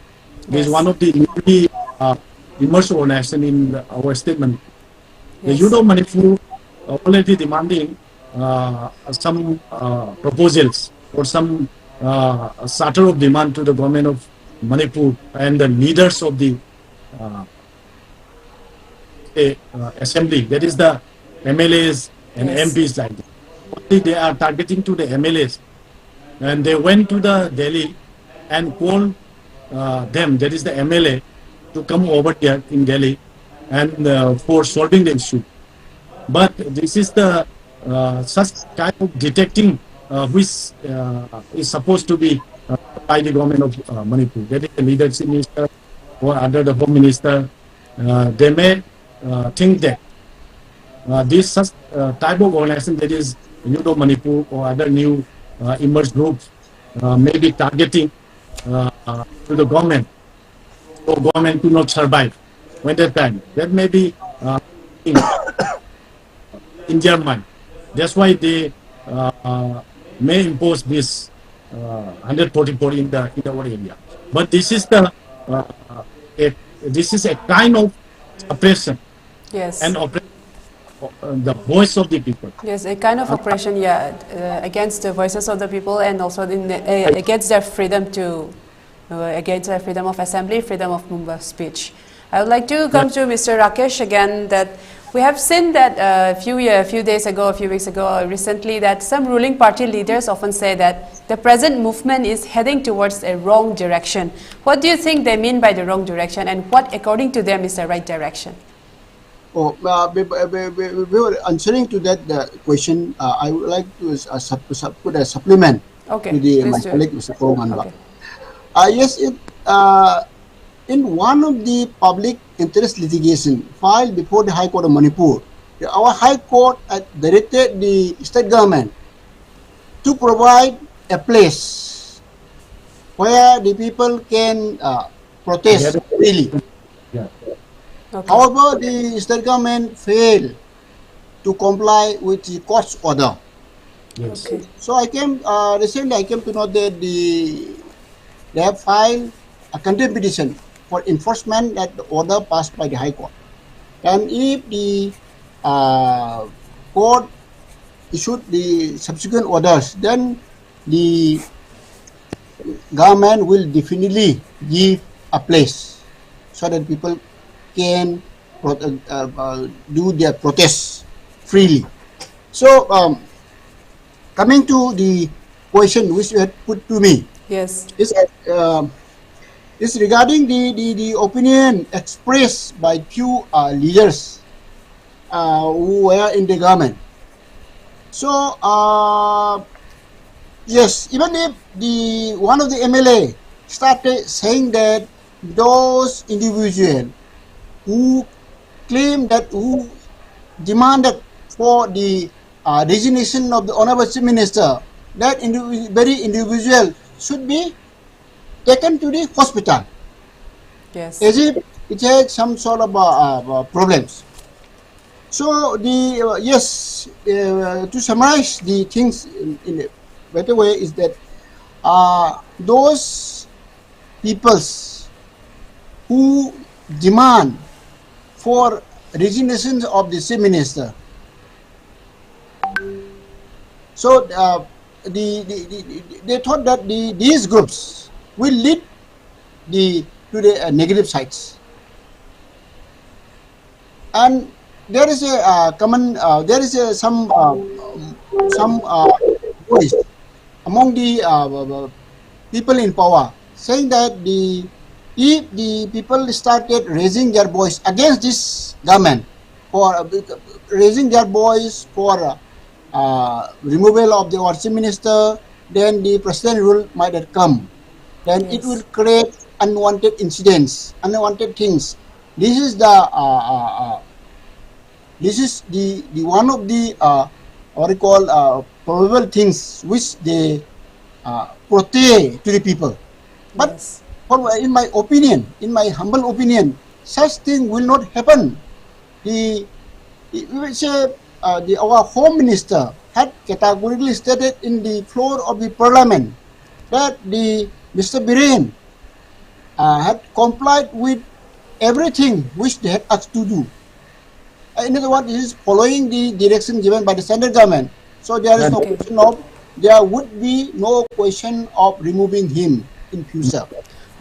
is one of the newly emerged organization in our statement. The Youth of Manipur already demanding some proposals or some charter of demand to the government of Manipur and the leaders of the assembly, that is the MLAs and MPs like that. Only they are targeting to the MLAs, and they went to the Delhi and called them, that is the MLA, to come over here in Delhi and for solving the issue. But this is the such type of detecting which is supposed to be by the government of Manipur. That is the leadership minister or under the home minister. They may think that this such type of organization, that is Manipur or other new emerged groups, may be targeting to the government, for government to not survive when that time. That may be in their mind. That's why they may impose this 144 in our area. But this is the this is a kind of oppression. Yes. And oppression the voice of the people. Yes, a kind of oppression, yeah, against the voices of the people, and also against their freedom to, against their freedom of assembly, freedom of speech. I would like to come to Mr. Rakesh again. That we have seen that a few days ago, a few weeks ago, recently, that some ruling party leaders often say that the present movement is heading towards a wrong direction. What do you think they mean by the wrong direction, and what, according to them, is the right direction? Oh, before answering to that question, I would like to put a supplement to my colleague, Mr. Korouhanba. Yes, in one of the public interest litigation filed before the High Court of Manipur, our High Court directed the state government to provide a place where the people can protest freely. Okay. However, the state government failed to comply with the court's order. Yes. Okay. So I came recently. I came to know that they have filed a contempt petition for enforcement that the order passed by the High Court. And if the court issued the subsequent orders, then the government will definitely give a place so that people can do their protests freely. So, coming to the question which you had put to me, Yes, is regarding the opinion expressed by few leaders who were in the government. So, yes, even if one of the MLA started saying that those individuals who claimed that, who demanded for the resignation of the Honorable Chief Minister, that very individual should be taken to the hospital. yes, As if it had some sort of problems. So the yes, to summarize the things in a better way is that those peoples who demand for resignation of the Chief Minister. So they thought that these groups will lead to the negative sides, and there is a common some voice among the people in power saying that if the people started raising their voice against this government, for raising their voice for removal of the Chief Minister, then the president rule might have come. Then yes, it will create unwanted incidents, unwanted things. This is the one of the what we call probable things which they portray to the people. But yes. in my opinion, in my humble opinion, such thing will not happen. Our Home Minister had categorically stated in the floor of the Parliament that Mr. Biren had complied with everything which they had asked to do. In other words, this is following the direction given by the central government. So there is no question of, there would be no question of removing him in future.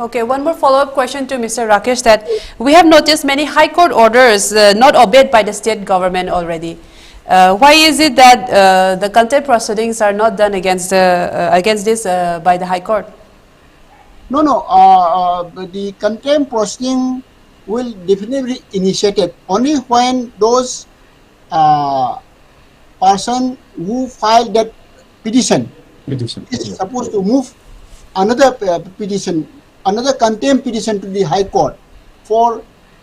Okay, one more follow-up question to Mr. Rakesh, that we have noticed many High Court orders not obeyed by the state government already. Why is it that the contempt proceedings are not done against this by the High Court? No, the contempt proceeding will definitely be initiated only when those person who filed that petition is supposed to move another petition, another contempt petition to the High Court for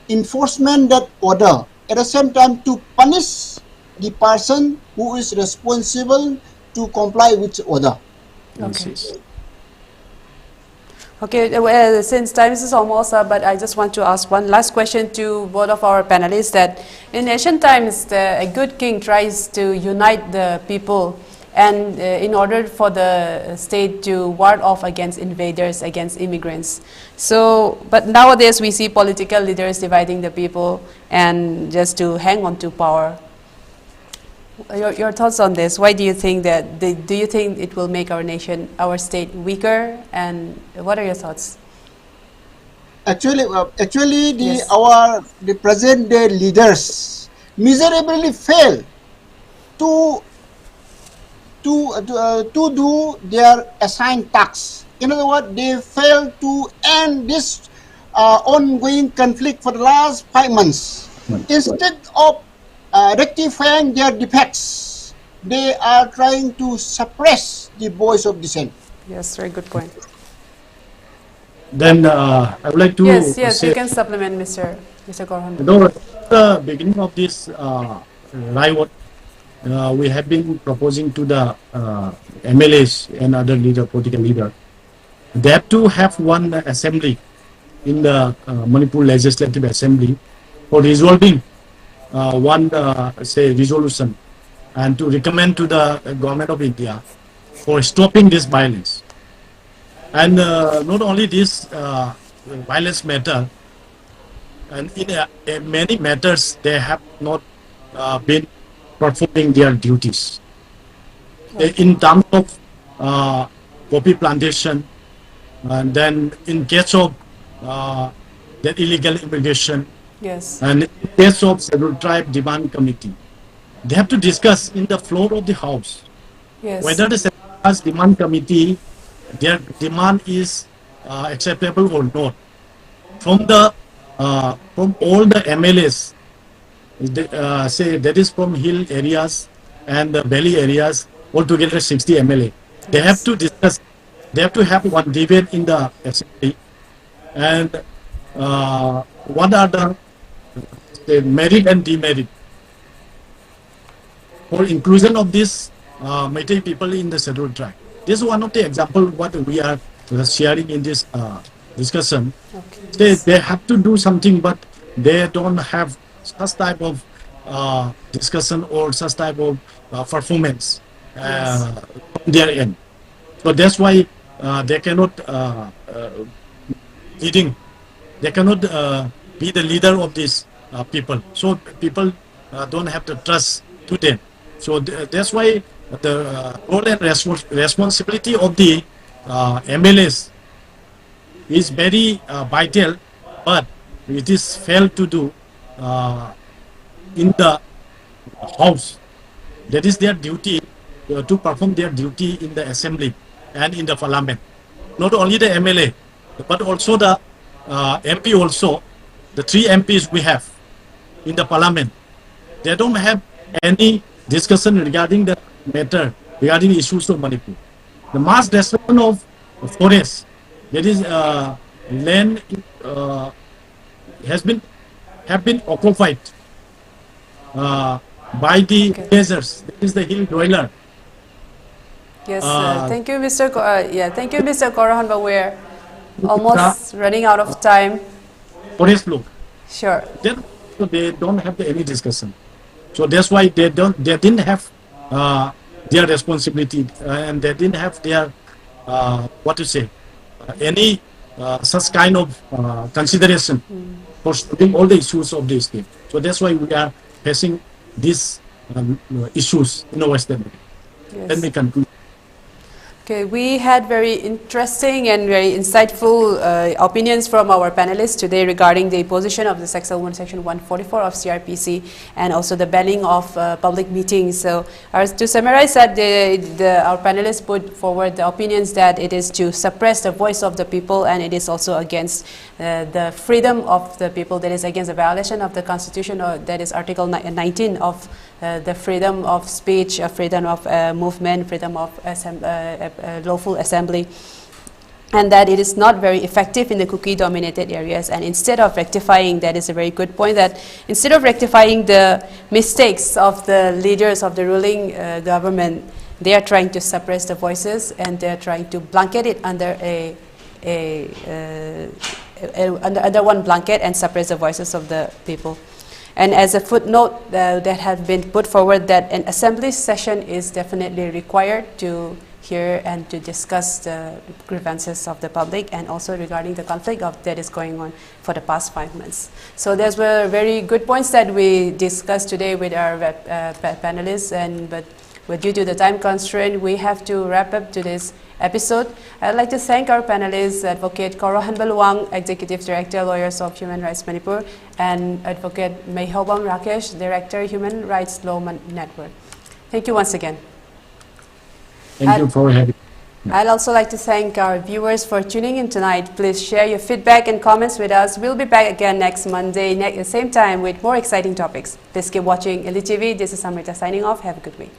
enforcement that order. At the same time, to punish the person who is responsible to comply with the order. Okay. Okay, well, since time is almost up, but I just want to ask one last question to both of our panelists, that in ancient times, a good king tries to unite the people, and in order for the state to ward off against invaders, against immigrants. So, but nowadays we see political leaders dividing the people and just to hang on to power. Your thoughts on this? Why do you think that? Do you think it will make our nation, our state, weaker? And what are your thoughts? Actually, Yes. the present day leaders miserably fail to do their assigned tasks. In other words, they fail to end this ongoing conflict for the last 5 months. Instead of rectifying their defects, they are trying to suppress the voice of dissent. Yes, very good point. Then I would like to Yes, say, you can supplement, Mr. Korouhanba. at the beginning of this riot, we have been proposing to the MLAs and other political leaders, they have to have one assembly in the Manipur Legislative Assembly for resolving one resolution, and to recommend to the government of India for stopping this violence. And not only this violence matter, and in many matters they have not been performing their duties. In terms of poppy plantation, and then in case of that illegal immigration, Yes. and in case of scheduled tribe demand committee, they have to discuss in the floor of the house Yes. whether the scheduled caste demand committee, their demand is acceptable or not. From the from all the MLAs, say that is from hill areas and the valley areas, altogether 60 MLA. They have to discuss. They have to have one debate in the assembly, and what are the merit and demerit for inclusion of this Meitei people in the scheduled tribe. This is one of the example what we are sharing in this discussion. Okay. They have to do something, but they don't have such type of discussion or such type of performance from their end. So that's why they cannot leading. They cannot be the leader of these people. So people don't have the trust to them. So that's why the role and responsibility of the MLAs is very vital, but it is failed to do in the house. That is their duty to perform their duty in the assembly and in the parliament. Not only the MLA, but also the MP also, the 3 MPs we have in the parliament. They don't have any discussion regarding the matter, regarding issues of Manipur. The mass destruction of forest, that is land have been occupied by the villagers. That is the hill dweller. Yes, thank you, Mr. Thank you, Mr. Korouhanba. We're almost running out of time. Forest look. Sure. Then so they don't have any discussion. So that's why they didn't have their responsibility, and they didn't have their any such kind of consideration for studying all the issues of this thing. So that's why we are facing these issues in our state. Yes. Let me conclude. Okay, we had very interesting and very insightful opinions from our panelists today regarding the imposition of the Section 144 of CRPC and also the banning of public meetings. So, to summarize that, our panelists put forward the opinions that it is to suppress the voice of the people, and it is also against the freedom of the people, that is against the violation of the Constitution, or that is Article 19 of the freedom of speech, freedom of movement, freedom of lawful assembly, and that it is not very effective in the Kuki-dominated areas. And instead of rectifying, that is a very good point, that instead of rectifying the mistakes of the leaders of the ruling government, they are trying to suppress the voices, and they are trying to blanket it under under one blanket and suppress the voices of the people. And as a footnote that has been put forward, that an assembly session is definitely required to hear and to discuss the grievances of the public, and also regarding the conflict that is going on for the past 5 months. So those were very good points that we discussed today with our panelists, but due to the time constraint, we have to wrap up today's episode. I'd like to thank our panelists, Advocate Korouhanba Luwang, Executive Director, Lawyers of Human Rights Manipur, and Advocate Meihoubam Rakesh, Director, Human Rights Law Network. Thank you once again. Thank you for having me. I'd also like to thank our viewers for tuning in tonight. Please share your feedback and comments with us. We'll be back again next Monday, at the same time, with more exciting topics. Please keep watching ELITETV. This is Amrita signing off. Have a good week.